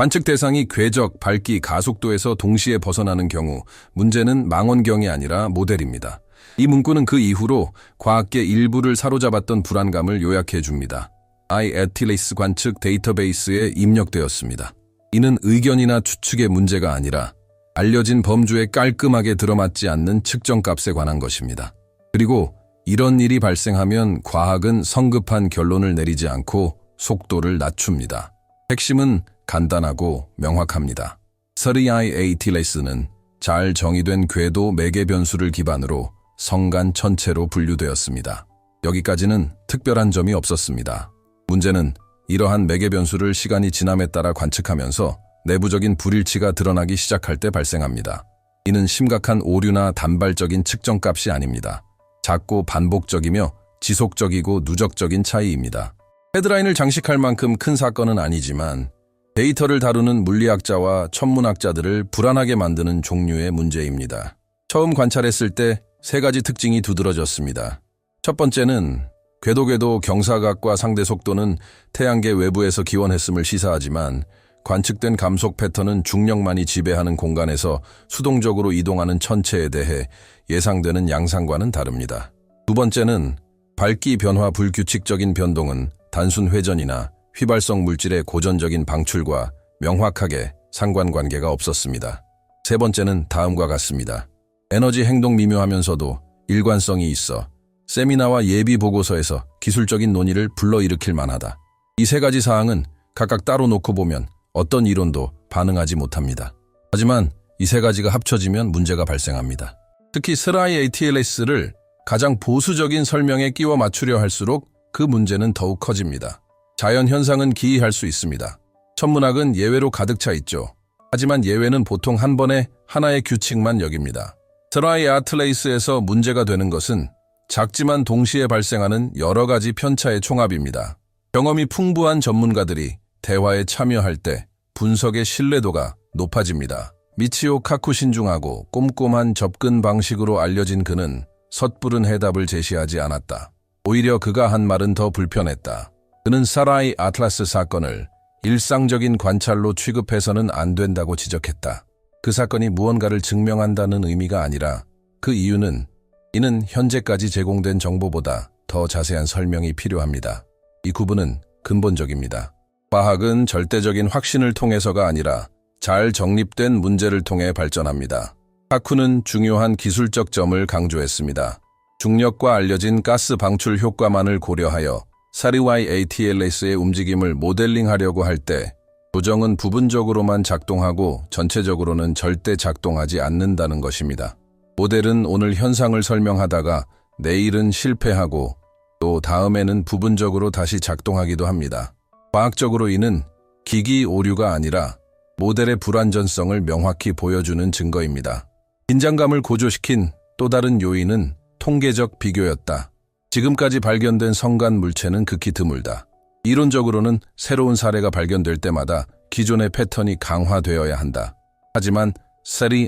관측 대상이 궤적, 밝기, 가속도에서 동시에 벗어나는 경우 문제는 망원경이 아니라 모델입니다. 이 문구는 그 이후로 과학계 일부를 사로잡았던 불안감을 요약해 줍니다. IATLAS 관측 데이터베이스에 입력되었습니다. 이는 의견이나 추측의 문제가 아니라 알려진 범주에 깔끔하게 들어맞지 않는 측정값에 관한 것입니다. 그리고 이런 일이 발생하면 과학은 성급한 결론을 내리지 않고 속도를 낮춥니다. 핵심은 간단하고 명확합니다. IATLAS는 잘 정의된 궤도 매개 변수를 기반으로 성간 천체로 분류되었습니다. 여기까지는 특별한 점이 없었습니다. 문제는 이러한 매개 변수를 시간이 지남에 따라 관측하면서 내부적인 불일치가 드러나기 시작할 때 발생합니다. 이는 심각한 오류나 단발적인 측정값이 아닙니다. 작고 반복적이며 지속적이고 누적적인 차이입니다. 헤드라인을 장식할 만큼 큰 사건은 아니지만 데이터를 다루는 물리학자와 천문학자들을 불안하게 만드는 종류의 문제입니다. 처음 관찰했을 때 세 가지 특징이 두드러졌습니다. 첫 번째는 궤도 경사각과 상대 속도는 태양계 외부에서 기원했음을 시사하지만 관측된 감속 패턴은 중력만이 지배하는 공간에서 수동적으로 이동하는 천체에 대해 예상되는 양상과는 다릅니다. 두 번째는 밝기 변화 불규칙적인 변동은 단순 회전이나 휘발성 물질의 고전적인 방출과 명확하게 상관관계가 없었습니다. 세 번째는 다음과 같습니다. 에너지 행동 미묘하면서도 일관성이 있어 세미나와 예비 보고서에서 기술적인 논의를 불러일으킬 만하다. 이 세 가지 사항은 각각 따로 놓고 보면 어떤 이론도 반응하지 못합니다. 하지만 이 세 가지가 합쳐지면 문제가 발생합니다. 특히 IATLAS를 가장 보수적인 설명에 끼워 맞추려 할수록 그 문제는 더욱 커집니다. 자연현상은 기이할 수 있습니다. 천문학은 예외로 가득 차 있죠. 하지만 예외는 보통 한 번에 하나의 규칙만 여깁니다. IATLAS에서 문제가 되는 것은 작지만 동시에 발생하는 여러 가지 편차의 총합입니다. 경험이 풍부한 전문가들이 대화에 참여할 때 분석의 신뢰도가 높아집니다. 미치오 카쿠 신중하고 꼼꼼한 접근 방식으로 알려진 그는 섣부른 해답을 제시하지 않았다. 오히려 그가 한 말은 더 불편했다. 그는 사라이 아틀라스 사건을 일상적인 관찰로 취급해서는 안 된다고 지적했다. 그 사건이 무언가를 증명한다는 의미가 아니라 그 이유는 이는 현재까지 제공된 정보보다 더 자세한 설명이 필요합니다. 이 구분은 근본적입니다. 과학은 절대적인 확신을 통해서가 아니라 잘 정립된 문제를 통해 발전합니다. 카쿠는 중요한 기술적 점을 강조했습니다. 중력과 알려진 가스 방출 효과만을 고려하여 IATLAS의 움직임을 모델링하려고 할 때 조정은 부분적으로만 작동하고 전체적으로는 절대 작동하지 않는다는 것입니다. 모델은 오늘 현상을 설명하다가 내일은 실패하고 또 다음에는 부분적으로 다시 작동하기도 합니다. 과학적으로 이는 기기 오류가 아니라 모델의 불완전성을 명확히 보여주는 증거입니다. 긴장감을 고조시킨 또 다른 요인은 통계적 비교였다. 지금까지 발견된 성간 물체는 극히 드물다. 이론적으로는 새로운 사례가 발견될 때마다 기존의 패턴이 강화되어야 한다. 하지만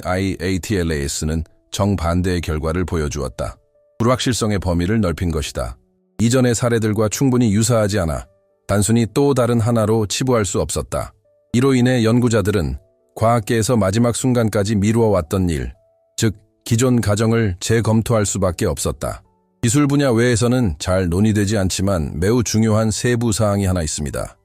IATLAS는 정반대의 결과를 보여주었다. 불확실성의 범위를 넓힌 것이다. 이전의 사례들과 충분히 유사하지 않아 단순히 또 다른 하나로 치부할 수 없었다. 이로 인해 연구자들은 과학계에서 마지막 순간까지 미루어왔던 일, 즉 기존 가정을 재검토할 수밖에 없었다. 기술 분야 외에서는 잘 논의되지 않지만 매우 중요한 세부 사항이 하나 있습니다.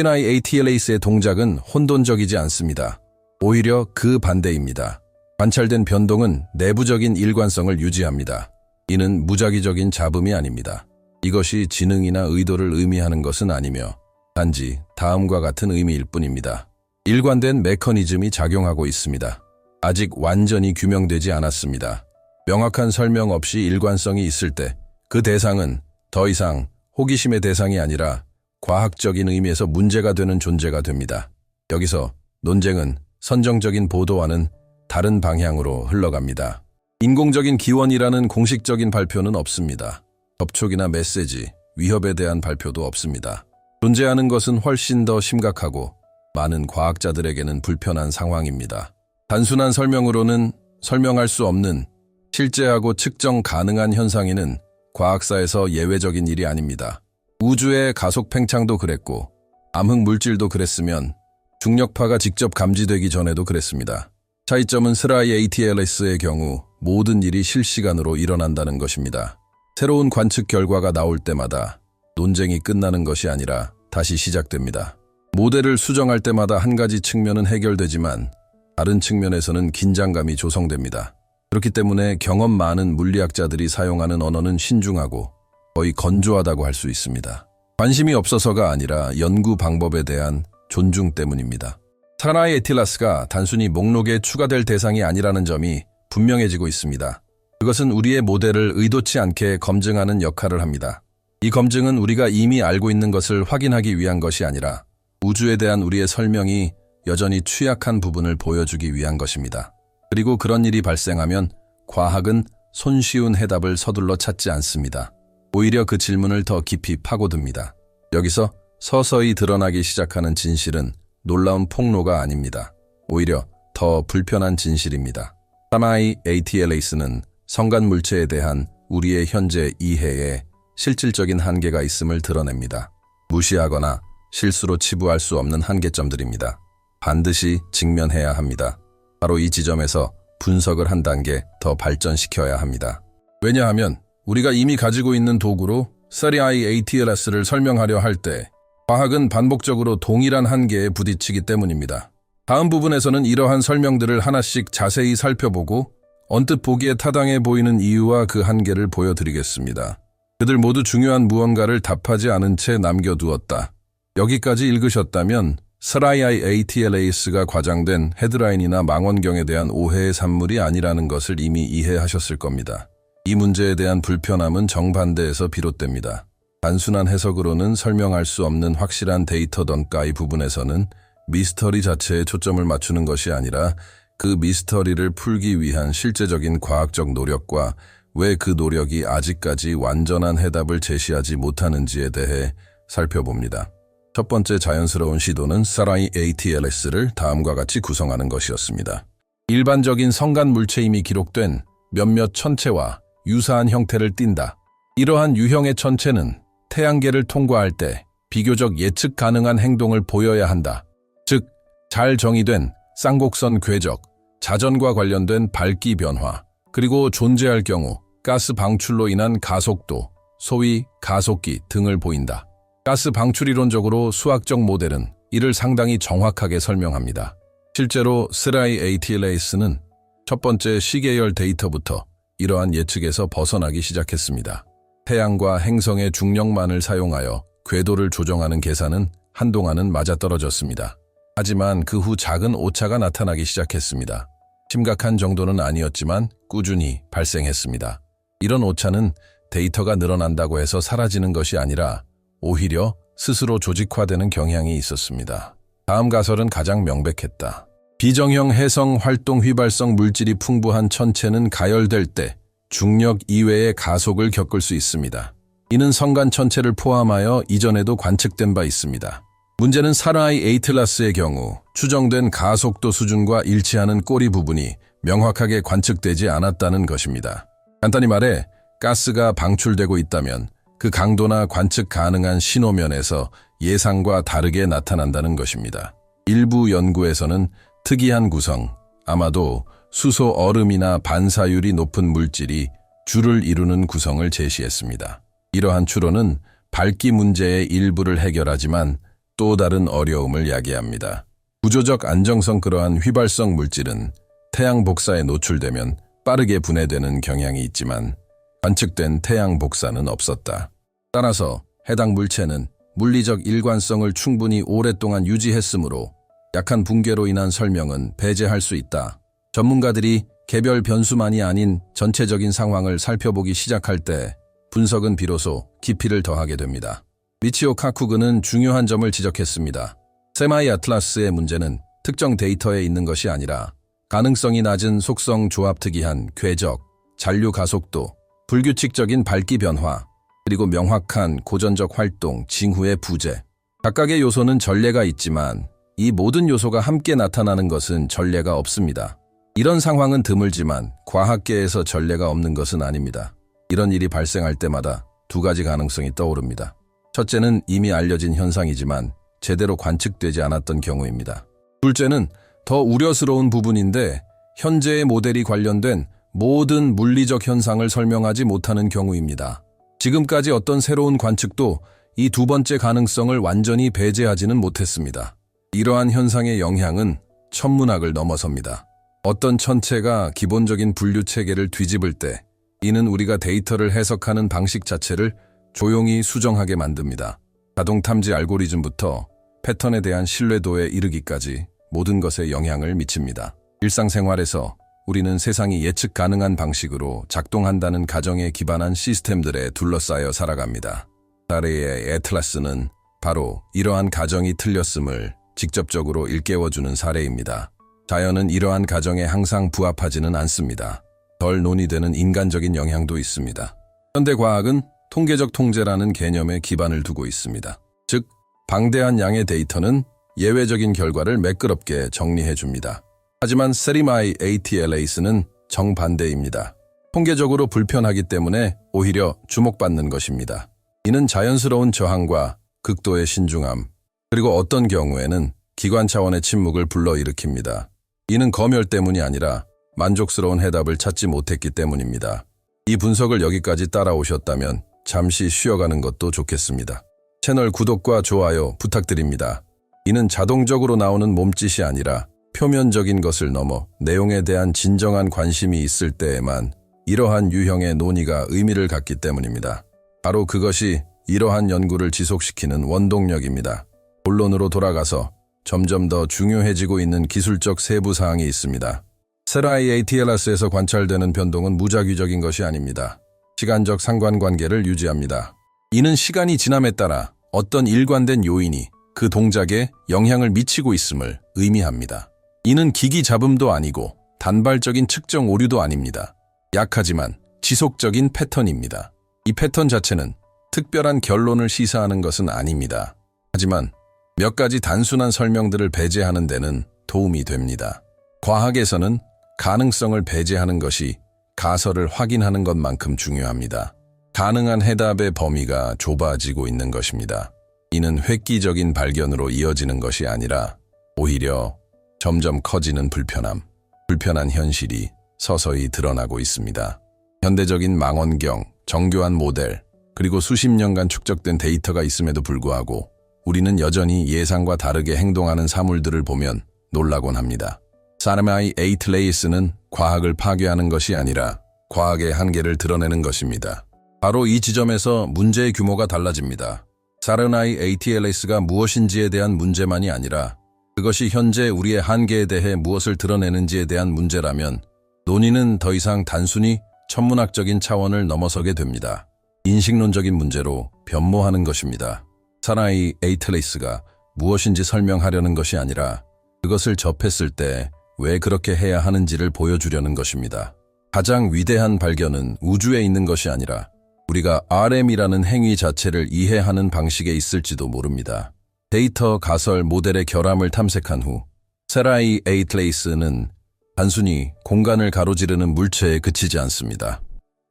IATLAS의 동작은 혼돈적이지 않습니다. 오히려 그 반대입니다. 관찰된 변동은 내부적인 일관성을 유지합니다. 이는 무작위적인 잡음이 아닙니다. 이것이 지능이나 의도를 의미하는 것은 아니며 단지 다음과 같은 의미일 뿐입니다. 일관된 메커니즘이 작용하고 있습니다. 아직 완전히 규명되지 않았습니다. 명확한 설명 없이 일관성이 있을 때 그 대상은 더 이상 호기심의 대상이 아니라 과학적인 의미에서 문제가 되는 존재가 됩니다. 여기서 논쟁은 선정적인 보도와는 다른 방향으로 흘러갑니다. 인공적인 기원이라는 공식적인 발표는 없습니다. 접촉이나 메시지, 위협에 대한 발표도 없습니다. 존재하는 것은 훨씬 더 심각하고 많은 과학자들에게는 불편한 상황입니다. 단순한 설명으로는 설명할 수 없는 실제하고 측정 가능한 현상에는 과학사에서 예외적인 일이 아닙니다. 우주의 가속 팽창도 그랬고 암흑 물질도 그랬으면 중력파가 직접 감지되기 전에도 그랬습니다. 차이점은 스라이 ATLS의 경우 모든 일이 실시간으로 일어난다는 것입니다. 새로운 관측 결과가 나올 때마다 논쟁이 끝나는 것이 아니라 다시 시작됩니다. 모델을 수정할 때마다 한 가지 측면은 해결되지만 다른 측면에서는 긴장감이 조성됩니다. 그렇기 때문에 경험 많은 물리학자들이 사용하는 언어는 신중하고 거의 건조하다고 할 수 있습니다. 관심이 없어서가 아니라 연구 방법에 대한 존중 때문입니다. 스라이 ATLS가 단순히 목록에 추가될 대상이 아니라는 점이 분명해지고 있습니다. 그것은 우리의 모델을 의도치 않게 검증하는 역할을 합니다. 이 검증은 우리가 이미 알고 있는 것을 확인하기 위한 것이 아니라 우주에 대한 우리의 설명이 여전히 취약한 부분을 보여주기 위한 것입니다. 그리고 그런 일이 발생하면 과학은 손쉬운 해답을 서둘러 찾지 않습니다. 오히려 그 질문을 더 깊이 파고듭니다. 여기서 서서히 드러나기 시작하는 진실은 놀라운 폭로가 아닙니다. 오히려 더 불편한 진실입니다. 스라이 ATLS는 성간 물체에 대한 우리의 현재 이해에 실질적인 한계가 있음을 드러냅니다. 무시하거나 실수로 치부할 수 없는 한계점들입니다. 반드시 직면해야 합니다. 바로 이 지점에서 분석을 한 단계 더 발전시켜야 합니다. 왜냐하면 우리가 이미 가지고 있는 도구로 스라이 ATLS를 설명하려 할 때 과학은 반복적으로 동일한 한계에 부딪히기 때문입니다. 다음 부분에서는 이러한 설명들을 하나씩 자세히 살펴보고 언뜻 보기에 타당해 보이는 이유와 그 한계를 보여드리겠습니다. 그들 모두 중요한 무언가를 답하지 않은 채 남겨두었다. 여기까지 읽으셨다면 스라이 ATLS가 과장된 헤드라인이나 망원경에 대한 오해의 산물이 아니라는 것을 이미 이해하셨을 겁니다. 이 문제에 대한 불편함은 정반대에서 비롯됩니다. 단순한 해석으로는 설명할 수 없는 확실한 데이터던가의 부분에서는 미스터리 자체에 초점을 맞추는 것이 아니라 그 미스터리를 풀기 위한 실제적인 과학적 노력과 왜 그 노력이 아직까지 완전한 해답을 제시하지 못하는지에 대해 살펴봅니다. 첫 번째 자연스러운 시도는 스라이 ATLS를 다음과 같이 구성하는 것이었습니다. 일반적인 성간 물체임이 기록된 몇몇 천체와 유사한 형태를 띈다. 이러한 유형의 천체는 태양계를 통과할 때 비교적 예측 가능한 행동을 보여야 한다. 즉, 잘 정의된 쌍곡선 궤적, 자전과 관련된 밝기 변화, 그리고 존재할 경우 가스 방출로 인한 가속도, 소위 가속기 등을 보인다. 가스 방출이론적으로 수학적 모델은 이를 상당히 정확하게 설명합니다. 실제로 스라이 ATLS는 첫 번째 시계열 데이터부터 이러한 예측에서 벗어나기 시작했습니다. 태양과 행성의 중력만을 사용하여 궤도를 조정하는 계산은 한동안은 맞아떨어졌습니다. 하지만 그 후 작은 오차가 나타나기 시작했습니다. 심각한 정도는 아니었지만 꾸준히 발생했습니다. 이런 오차는 데이터가 늘어난다고 해서 사라지는 것이 아니라 오히려 스스로 조직화되는 경향이 있었습니다. 다음 가설은 가장 명백했다. 비정형 해성 활동 휘발성 물질이 풍부한 천체는 가열될 때 중력 이외의 가속을 겪을 수 있습니다. 이는 성간 천체를 포함하여 이전에도 관측된 바 있습니다. 문제는 스라이 ATLS의 경우 추정된 가속도 수준과 일치하는 꼬리 부분이 명확하게 관측되지 않았다는 것입니다. 간단히 말해 가스가 방출되고 있다면 그 강도나 관측 가능한 신호면에서 예상과 다르게 나타난다는 것입니다. 일부 연구에서는 특이한 구성, 아마도 수소 얼음이나 반사율이 높은 물질이 줄을 이루는 구성을 제시했습니다. 이러한 추론은 밝기 문제의 일부를 해결하지만 또 다른 어려움을 야기합니다. 구조적 안정성 그러한 휘발성 물질은 태양 복사에 노출되면 빠르게 분해되는 경향이 있지만 관측된 태양 복사는 없었다. 따라서 해당 물체는 물리적 일관성을 충분히 오랫동안 유지했으므로 약한 붕괴로 인한 설명은 배제할 수 있다. 전문가들이 개별 변수만이 아닌 전체적인 상황을 살펴보기 시작할 때 분석은 비로소 깊이를 더하게 됩니다. 미치오 카쿠그는 중요한 점을 지적했습니다. 스라이 ATLS의 문제는 특정 데이터에 있는 것이 아니라 가능성이 낮은 속성 조합 특이한 궤적, 잔류 가속도, 불규칙적인 밝기 변화, 그리고 명확한 고전적 활동, 징후의 부재. 각각의 요소는 전례가 있지만 이 모든 요소가 함께 나타나는 것은 전례가 없습니다. 이런 상황은 드물지만 과학계에서 전례가 없는 것은 아닙니다. 이런 일이 발생할 때마다 두 가지 가능성이 떠오릅니다. 첫째는 이미 알려진 현상이지만 제대로 관측되지 않았던 경우입니다. 둘째는 더 우려스러운 부분인데 현재의 모델이 관련된 모든 물리적 현상을 설명하지 못하는 경우입니다. 지금까지 어떤 새로운 관측도 이 두 번째 가능성을 완전히 배제하지는 못했습니다. 이러한 현상의 영향은 천문학을 넘어섭니다. 어떤 천체가 기본적인 분류 체계를 뒤집을 때 이는 우리가 데이터를 해석하는 방식 자체를 조용히 수정하게 만듭니다. 자동 탐지 알고리즘부터 패턴에 대한 신뢰도에 이르기까지 모든 것에 영향을 미칩니다. 일상생활에서 우리는 세상이 예측 가능한 방식으로 작동한다는 가정에 기반한 시스템들에 둘러싸여 살아갑니다. 사례의 애틀라스는 바로 이러한 가정이 틀렸음을 직접적으로 일깨워주는 사례입니다. 자연은 이러한 가정에 항상 부합하지는 않습니다. 덜 논의되는 인간적인 영향도 있습니다. 현대 과학은 통계적 통제라는 개념에 기반을 두고 있습니다. 즉, 방대한 양의 데이터는 예외적인 결과를 매끄럽게 정리해줍니다. 하지만 세리마이 ATLAS는 정반대입니다. 통계적으로 불편하기 때문에 오히려 주목받는 것입니다. 이는 자연스러운 저항과 극도의 신중함, 그리고 어떤 경우에는 기관 차원의 침묵을 불러일으킵니다. 이는 검열 때문이 아니라 만족스러운 해답을 찾지 못했기 때문입니다. 이 분석을 여기까지 따라오셨다면 잠시 쉬어가는 것도 좋겠습니다. 채널 구독과 좋아요 부탁드립니다. 이는 자동적으로 나오는 몸짓이 아니라 표면적인 것을 넘어 내용에 대한 진정한 관심이 있을 때에만 이러한 유형의 논의가 의미를 갖기 때문입니다. 바로 그것이 이러한 연구를 지속시키는 원동력입니다. 본론으로 돌아가서 점점 더 중요해지고 있는 기술적 세부 사항이 있습니다. 세라이 ATLAS에서 관찰되는 변동은 무작위적인 것이 아닙니다. 시간적 상관관계를 유지합니다. 이는 시간이 지남에 따라 어떤 일관된 요인이 그 동작에 영향을 미치고 있음을 의미합니다. 이는 기기 잡음도 아니고 단발적인 측정 오류도 아닙니다. 약하지만 지속적인 패턴입니다. 이 패턴 자체는 특별한 결론을 시사하는 것은 아닙니다. 하지만 몇 가지 단순한 설명들을 배제하는 데는 도움이 됩니다. 과학에서는 가능성을 배제하는 것이 가설을 확인하는 것만큼 중요합니다. 가능한 해답의 범위가 좁아지고 있는 것입니다. 이는 획기적인 발견으로 이어지는 것이 아니라 오히려 점점 커지는 불편한 현실이 서서히 드러나고 있습니다. 현대적인 망원경, 정교한 모델, 그리고 수십 년간 축적된 데이터가 있음에도 불구하고 우리는 여전히 예상과 다르게 행동하는 사물들을 보면 놀라곤 합니다. 세리마이 ATLAS는 과학을 파괴하는 것이 아니라 과학의 한계를 드러내는 것입니다. 바로 이 지점에서 문제의 규모가 달라집니다. 세리마이 ATLAS가 무엇인지에 대한 문제만이 아니라 그것이 현재 우리의 한계에 대해 무엇을 드러내는지에 대한 문제라면 논의는 더 이상 단순히 천문학적인 차원을 넘어서게 됩니다. 인식론적인 문제로 변모하는 것입니다. 세리마이 ATLAS가 무엇인지 설명하려는 것이 아니라 그것을 접했을 때 왜 그렇게 해야 하는지를 보여주려는 것입니다. 가장 위대한 발견은 우주에 있는 것이 아니라 우리가 RM이라는 행위 자체를 이해하는 방식에 있을지도 모릅니다. 데이터, 가설, 모델의 결함을 탐색한 후 세리마이 ATLAS는 단순히 공간을 가로지르는 물체에 그치지 않습니다.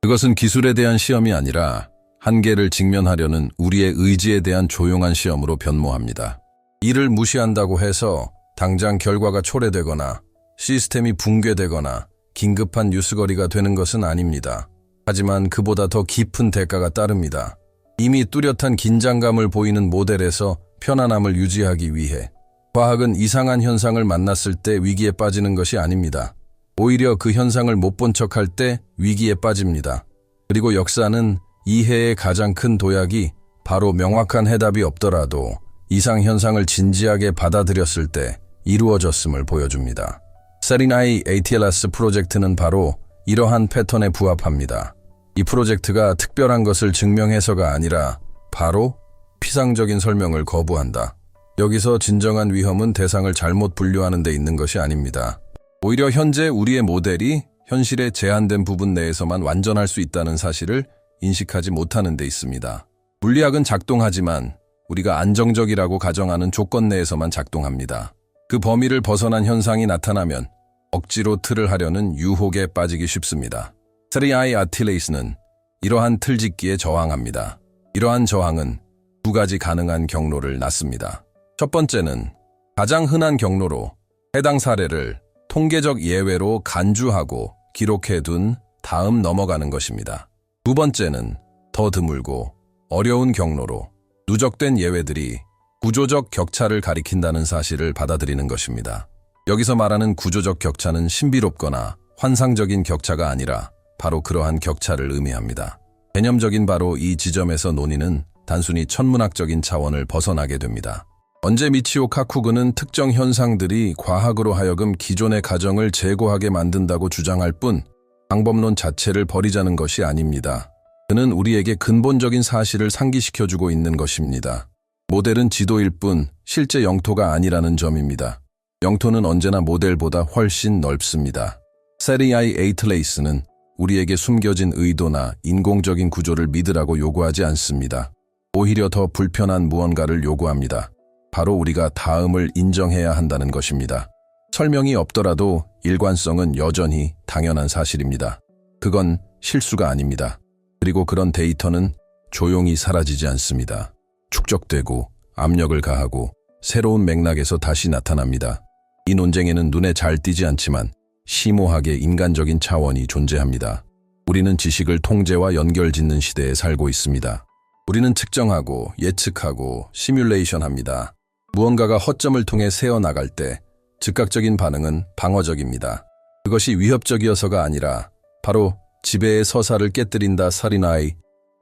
그것은 기술에 대한 시험이 아니라 한계를 직면하려는 우리의 의지에 대한 조용한 시험으로 변모합니다. 이를 무시한다고 해서 당장 결과가 초래되거나 시스템이 붕괴되거나 긴급한 뉴스거리가 되는 것은 아닙니다. 하지만 그보다 더 깊은 대가가 따릅니다. 이미 뚜렷한 긴장감을 보이는 모델에서 편안함을 유지하기 위해 과학은 이상한 현상을 만났을 때 위기에 빠지는 것이 아닙니다. 오히려 그 현상을 못 본 척할 때 위기에 빠집니다. 그리고 역사는 이해의 가장 큰 도약이 바로 명확한 해답이 없더라도 이상 현상을 진지하게 받아들였을 때 이루어졌음을 보여줍니다. 세리마이 ATLAS 프로젝트는 바로 이러한 패턴에 부합합니다. 이 프로젝트가 특별한 것을 증명해서가 아니라 바로 피상적인 설명을 거부한다. 여기서 진정한 위험은 대상을 잘못 분류하는 데 있는 것이 아닙니다. 오히려 현재 우리의 모델이 현실의 제한된 부분 내에서만 완전할 수 있다는 사실을 인식하지 못하는 데 있습니다. 물리학은 작동하지만 우리가 안정적이라고 가정하는 조건 내에서만 작동합니다. 그 범위를 벗어난 현상이 나타나면 억지로 틀을 하려는 유혹에 빠지기 쉽습니다. 세리마이 ATLAS는 이러한 틀짓기에 저항합니다. 이러한 저항은 두 가지 가능한 경로를 낳습니다. 첫 번째는 가장 흔한 경로로 해당 사례를 통계적 예외로 간주하고 기록해둔 다음 넘어가는 것입니다. 두 번째는 더 드물고 어려운 경로로 누적된 예외들이 구조적 격차를 가리킨다는 사실을 받아들이는 것입니다. 여기서 말하는 구조적 격차는 신비롭거나 환상적인 격차가 아니라 바로 그러한 격차를 의미합니다. 개념적인 바로 이 지점에서 논의는 단순히 천문학적인 차원을 벗어나게 됩니다. 언제 미치오 카쿠그는 특정 현상들이 과학으로 하여금 기존의 가정을 제고하게 만든다고 주장할 뿐 방법론 자체를 버리자는 것이 아닙니다. 그는 우리에게 근본적인 사실을 상기시켜주고 있는 것입니다. 모델은 지도일 뿐 실제 영토가 아니라는 점입니다. 영토는 언제나 모델보다 훨씬 넓습니다. 세리아의 에이틀레이스는 우리에게 숨겨진 의도나 인공적인 구조를 믿으라고 요구하지 않습니다. 오히려 더 불편한 무언가를 요구합니다. 바로 우리가 다음을 인정해야 한다는 것입니다. 설명이 없더라도 일관성은 여전히 당연한 사실입니다. 그건 실수가 아닙니다. 그리고 그런 데이터는 조용히 사라지지 않습니다. 축적되고 압력을 가하고 새로운 맥락에서 다시 나타납니다. 이 논쟁에는 눈에 잘 띄지 않지만 심오하게 인간적인 차원이 존재합니다. 우리는 지식을 통제와 연결짓는 시대에 살고 있습니다. 우리는 측정하고 예측하고 시뮬레이션합니다. 무언가가 허점을 통해 새어나갈 때 즉각적인 반응은 방어적입니다. 그것이 위협적이어서가 아니라 바로 지배의 서사를 깨뜨린다. 살인아이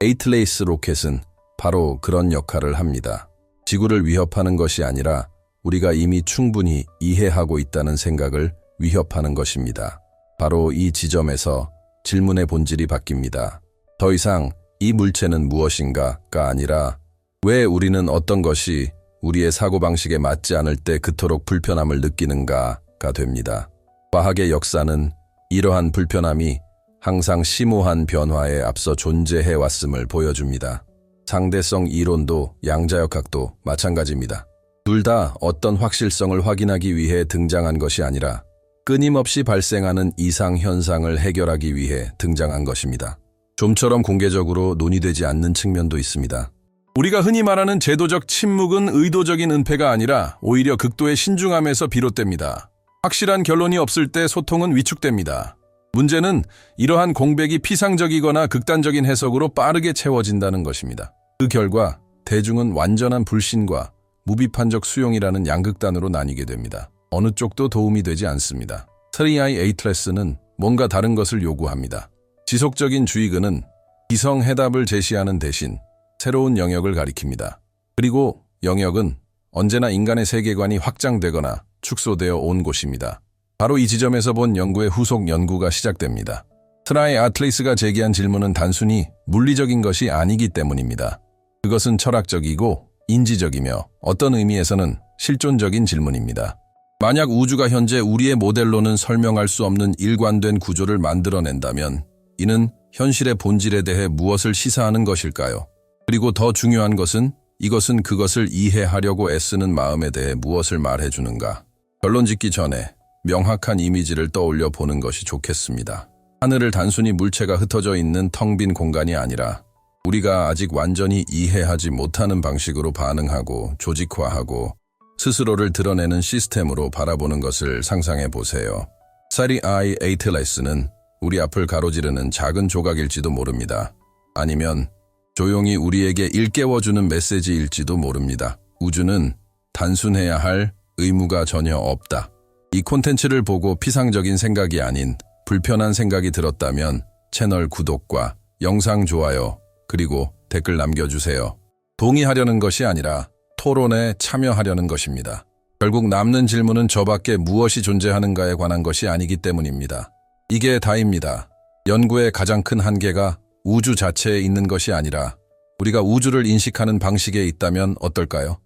에이틀레이스 로켓은 바로 그런 역할을 합니다. 지구를 위협하는 것이 아니라 우리가 이미 충분히 이해하고 있다는 생각을 위협하는 것입니다. 바로 이 지점에서 질문의 본질이 바뀝니다. 더 이상 이 물체는 무엇인가가 아니라 왜 우리는 어떤 것이 우리의 사고방식에 맞지 않을 때 그토록 불편함을 느끼는가가 됩니다. 과학의 역사는 이러한 불편함이 항상 심오한 변화에 앞서 존재해왔음을 보여줍니다. 상대성 이론도 양자역학도 마찬가지입니다. 둘 다 어떤 확실성을 확인하기 위해 등장한 것이 아니라 끊임없이 발생하는 이상 현상을 해결하기 위해 등장한 것입니다. 좀처럼 공개적으로 논의되지 않는 측면도 있습니다. 우리가 흔히 말하는 제도적 침묵은 의도적인 은폐가 아니라 오히려 극도의 신중함에서 비롯됩니다. 확실한 결론이 없을 때 소통은 위축됩니다. 문제는 이러한 공백이 피상적이거나 극단적인 해석으로 빠르게 채워진다는 것입니다. 그 결과 대중은 완전한 불신과 무비판적 수용이라는 양극단으로 나뉘게 됩니다. 어느 쪽도 도움이 되지 않습니다. 세리아의 에이틀레스는 뭔가 다른 것을 요구합니다. 지속적인 주의근은 기성 해답을 제시하는 대신 새로운 영역을 가리킵니다. 그리고 영역은 언제나 인간의 세계관이 확장되거나 축소되어 온 곳입니다. 바로 이 지점에서 본 연구의 후속 연구가 시작됩니다. 스라의 아틀레이스가 제기한 질문은 단순히 물리적인 것이 아니기 때문입니다. 그것은 철학적이고 인지적이며 어떤 의미에서는 실존적인 질문입니다. 만약 우주가 현재 우리의 모델로는 설명할 수 없는 일관된 구조를 만들어낸다면 이는 현실의 본질에 대해 무엇을 시사하는 것일까요? 그리고 더 중요한 것은 이것은 그것을 이해하려고 애쓰는 마음에 대해 무엇을 말해주는가? 결론 짓기 전에 명확한 이미지를 떠올려 보는 것이 좋겠습니다. 하늘을 단순히 물체가 흩어져 있는 텅 빈 공간이 아니라 우리가 아직 완전히 이해하지 못하는 방식으로 반응하고 조직화하고 스스로를 드러내는 시스템으로 바라보는 것을 상상해 보세요. 세리아의 에이틀레스는 우리 앞을 가로지르는 작은 조각일지도 모릅니다. 아니면 조용히 우리에게 일깨워주는 메시지일지도 모릅니다. 우주는 단순해야 할 의무가 전혀 없다. 이 콘텐츠를 보고 피상적인 생각이 아닌 불편한 생각이 들었다면 채널 구독과 영상 좋아요 그리고 댓글 남겨주세요. 동의하려는 것이 아니라 토론에 참여하려는 것입니다. 결국 남는 질문은 저밖에 무엇이 존재하는가에 관한 것이 아니기 때문입니다. 이게 다입니다. 연구의 가장 큰 한계가 우주 자체에 있는 것이 아니라 우리가 우주를 인식하는 방식에 있다면 어떨까요?